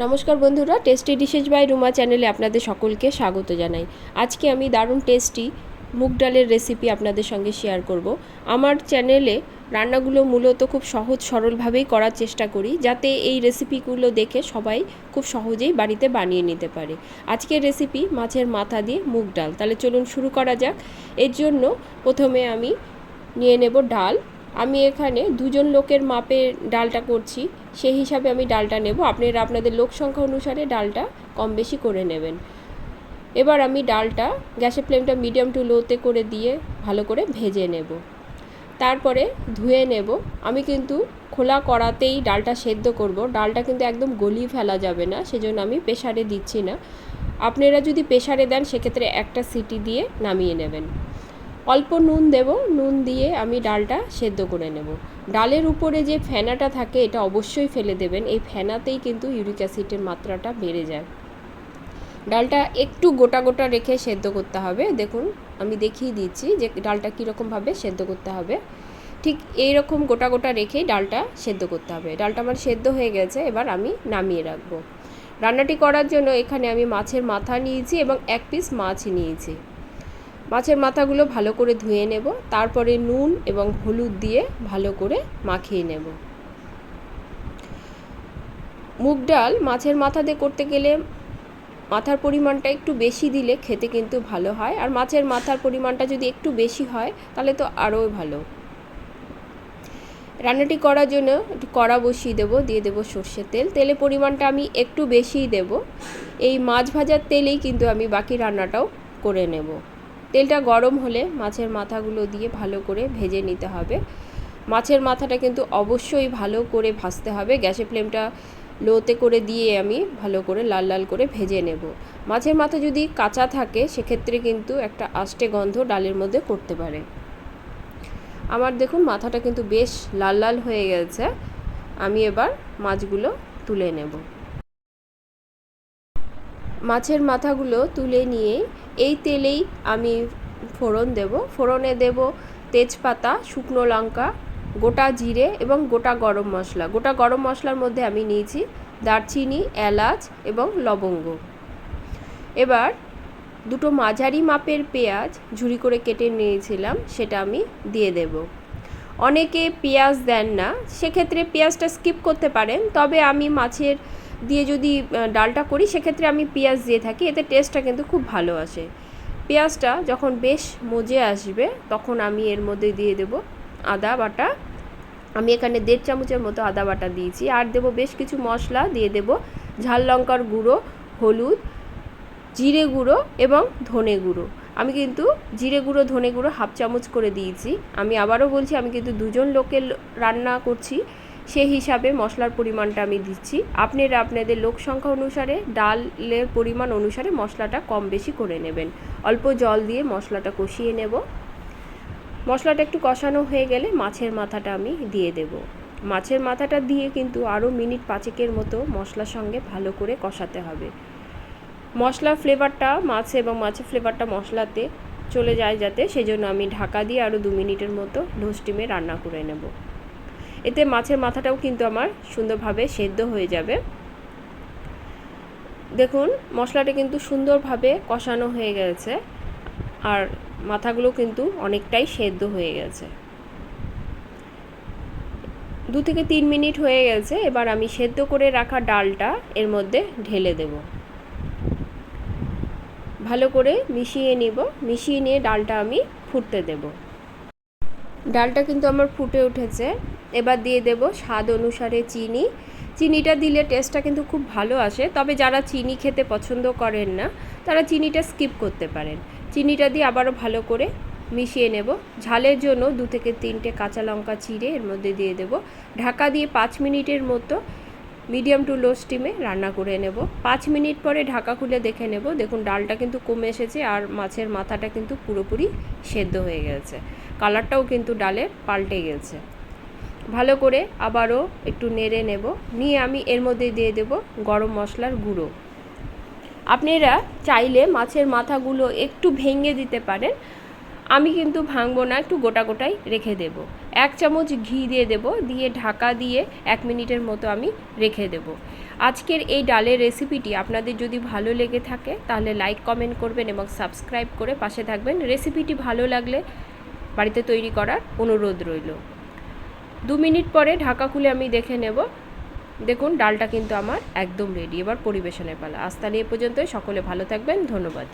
নমস্কার বন্ধুরা, tasty dishes by Ruma চ্যানেলে আপনাদের সকলকে স্বাগত জানাই। আজকে আমি দারুণ টেস্টি মুগ ডালের রেসিপি আপনাদের সঙ্গে শেয়ার করব। আমার চ্যানেলে রান্নাগুলো মূলত খুব সহজ সরলভাবেই করার চেষ্টা করি, যাতে এই রেসিপিগুলো দেখে সবাই খুব সহজেই বাড়িতে বানিয়ে নিতে পারে। আজকের রেসিপি মাছের মাথা দিয়ে মুগ ডাল। তাহলে চলুন শুরু করা যাক। এর জন্য প্রথমে আমি নিয়ে নেব ডাল। আমি এখানে দুজন লোকের মাপে ডালটা করছি, সেই হিসাবে আমি ডালটা নেব। আপনারা আপনাদের লোক সংখ্যা অনুসারে ডালটা কম বেশি করে নেবেন। এবার আমি ডালটা গ্যাসের ফ্লেমটা মিডিয়াম টু লোতে করে দিয়ে ভালো করে ভেজে নেব। তারপরে ধুয়ে নেব। আমি কিন্তু খোলা কড়াতেই ডালটা সেদ্ধ করব। ডালটা কিন্তু একদম গলিয়ে ফেলা যাবে না, সেজন্য আমি প্রেসারে দিচ্ছি না। আপনারা যদি প্রেসারে দেন সেক্ষেত্রে একটা সিটি দিয়ে নামিয়ে নেবেন। অল্প নুন দেব, নুন দিয়ে আমি ডালটা সেদ্ধ করে নেব। ডালের উপরে যে ফেনাটা থাকে এটা অবশ্যই ফেলে দেবেন, এই ফেনাতেই কিন্তু ইউরিক অ্যাসিডের মাত্রাটা বেড়ে যায়। ডালটা একটু গোটা গোটা রেখে সেদ্ধ করতে হবে। দেখুন আমি দেখিয়ে দিচ্ছি যে ডালটা কীরকমভাবে সেদ্ধ করতে হবে। ঠিক এই রকম গোটা গোটা রেখেই ডালটা সেদ্ধ করতে হবে। ডালটা আমার সেদ্ধ হয়ে গেছে, এবার আমি নামিয়ে রাখবো। রান্নাটি করার জন্য এখানে আমি মাছের মাথা নিয়েছি এবং এক পিস মাছ নিয়েছি। মাছের মাথাগুলো ভালো করে ধুয়ে নেব, তারপরে নুন এবং হলুদ দিয়ে ভালো করে মাখিয়ে নেব। মুগ ডাল মাছের মাথা দিয়ে করতে গেলে মাথার পরিমাণটা একটু বেশি দিলে খেতে কিন্তু ভালো হয়, আর মাছের মাথার পরিমাণটা যদি একটু বেশি হয় তাহলে তো আরও ভালো। রান্নাটি করার জন্য একটু কড়া বসিয়ে দেবো, দিয়ে দেবো সর্ষের তেল। তেলের পরিমাণটা আমি একটু বেশিই দেব। এই মাছ ভাজার তেলেই কিন্তু আমি বাকি রান্নাটাও করে নেব। তেলটা গরম হলে মাছের মাথাগুলো দিয়ে ভালো করে ভেজে নিতে হবে। মাছের মাথাটা কিন্তু অবশ্যই ভালো করে ভাজতে হবে। গ্যাসের ফ্লেমটা লোতে করে দিয়ে আমি ভালো করে লাল লাল করে ভেজে নেব। মাছের মাথা যদি কাঁচা থাকে সেক্ষেত্রে কিন্তু একটা আষ্টে গন্ধ ডালের মধ্যে করতে পারে। আমার দেখুন মাথাটা কিন্তু বেশ লাল লাল হয়ে গেছে। আমি এবার মাছগুলো তুলে নেব। মাছের মাথাগুলো তুলে নিয়ে এই তেলেই আমি ফোড়ন দেব। ফোড়নে দেব তেজপাতা, শুকনো লঙ্কা, গোটা জিরে এবং গোটা গরম মশলা। গোটা গরম মশলার মধ্যে আমি নিয়েছি দারচিনি, এলাচ এবং লবঙ্গ। এবার দুটো মাঝারি মাপের পেঁয়াজ ঝুরি করে কেটে নিয়েছিলাম, সেটা আমি দিয়ে দেব। অনেকে পেঁয়াজ দেন না, সেক্ষেত্রে পেঁয়াজটা স্কিপ করতে পারেন। তবে আমি মাছের দিয়ে যদি ডালটা করি সেক্ষেত্রে আমি পেঁয়াজ দিয়ে থাকি, এতে টেস্টটা কিন্তু খুব ভালো আসে। পেঁয়াজটা যখন বেশ মজে আসবে তখন আমি এর মধ্যে দিয়ে দেব আদা বাটা। আমি এখানে 1.5 চামচের মতো আদা বাটা দিয়েছি। আর দেব বেশ কিছু মশলা, দিয়ে দেব ঝাল লঙ্কার গুঁড়ো, হলুদ, জিরে গুঁড়ো এবং ধনে গুঁড়ো। আমি কিন্তু জিরে গুঁড়ো ধনে গুঁড়ো 1/2 চামচ করে দিয়েছি। আমি আবারও বলছি, আমি কিন্তু দুজন লোকের রান্না করছি, সেই হিসাবে মশলার পরিমাণটা আমি দিচ্ছি। আপনারা আপনাদের লোক সংখ্যা অনুসারে ডালের পরিমাণ অনুসারে মশলাটা কম বেশি করে নেবেন। অল্প জল দিয়ে মশলাটা কষিয়ে নেব। মশলাটা একটু কষানো হয়ে গেলে মাছের মাথাটা আমি দিয়ে দেব। মাছের মাথাটা দিয়ে কিন্তু আরও মিনিট 5 মতো মশলার সঙ্গে ভালো করে কষাতে হবে। মশলার ফ্লেভারটা মাছে এবং মাছের ফ্লেভারটা মশলাতে চলে যায় যাতে, সেজন্য আমি ঢাকা দিয়ে আরও 2 মিনিটের মতো লো স্টিমে রান্না করে নেব। এতে মাছের মাথাটাও কিন্তু আমার সুন্দরভাবে সেদ্ধ হয়ে যাবে। দেখুন মশলাটা কিন্তু সুন্দরভাবে কষানো হয়ে গেছে, আর মাথাগুলো কিন্তু অনেকটাই সেদ্ধ হয়ে গেছে। 2 থেকে 3 মিনিট হয়ে গেছে। এবার আমি সেদ্ধ করে রাখা ডালটা এর মধ্যে ঢেলে দেব। ভালো করে মিশিয়ে নিব। মিশিয়ে নিয়ে ডালটা আমি ফুটতে দেব। ডালটা কিন্তু আমার ফুটে উঠেছে। এবার দিয়ে দেব স্বাদ অনুসারে চিনি। চিনিটা দিলে টেস্টটা কিন্তু খুব ভালো আসে, তবে যারা চিনি খেতে পছন্দ করেন না তারা চিনিটা স্কিপ করতে পারেন। চিনিটা দিয়ে আবারও ভালো করে মিশিয়ে নেব। ঝালের জন্য 2 থেকে 3টে কাঁচা লঙ্কা চিড়ে এর মধ্যে দিয়ে দেব। ঢাকা দিয়ে 5 মিনিটের মতো মিডিয়াম টু লো স্টিমে রান্না করে নেব। 5 মিনিট পরে ঢাকা খুলে দেখে নেব। দেখুন ডালটা কিন্তু কমে এসেছে, আর মাছের মাথাটা কিন্তু পুরোপুরি সেদ্ধ হয়ে গেছে। কালারটাও কিন্তু ডালের পাল্টে গেছে। ভালো করে আবারও একটু নেড়ে নেব। নিয়ে আমি এর মধ্যে দিয়ে দেব গরম মশলার গুঁড়ো। আপনারা চাইলে মাছের মাথাগুলো একটু ভেঙে দিতে পারেন, আমি কিন্তু ভাঙবো না, একটু গোটা গোটাই রেখে দেব। 1 চামচ ঘি দিয়ে দেব, দিয়ে ঢাকা দিয়ে 1 মিনিটের মতো আমি রেখে দেব। আজকের এই ডালের রেসিপিটি আপনাদের যদি ভালো লেগে থাকে তাহলে লাইক কমেন্ট করবেন এবং সাবস্ক্রাইব করে পাশে থাকবেন। রেসিপিটি ভালো লাগলে বাড়িতে তৈরি করার অনুরোধ রইল। 2 মিনিট পরে ঢাকা খুলে আমি দেখে নেব। দেখুন ডালটা কিন্তু আমার একদম রেডি। এবার পরিবেশনের পালা। আজ তাহলে এ পর্যন্তই। সকলে ভালো থাকবেন। ধন্যবাদ।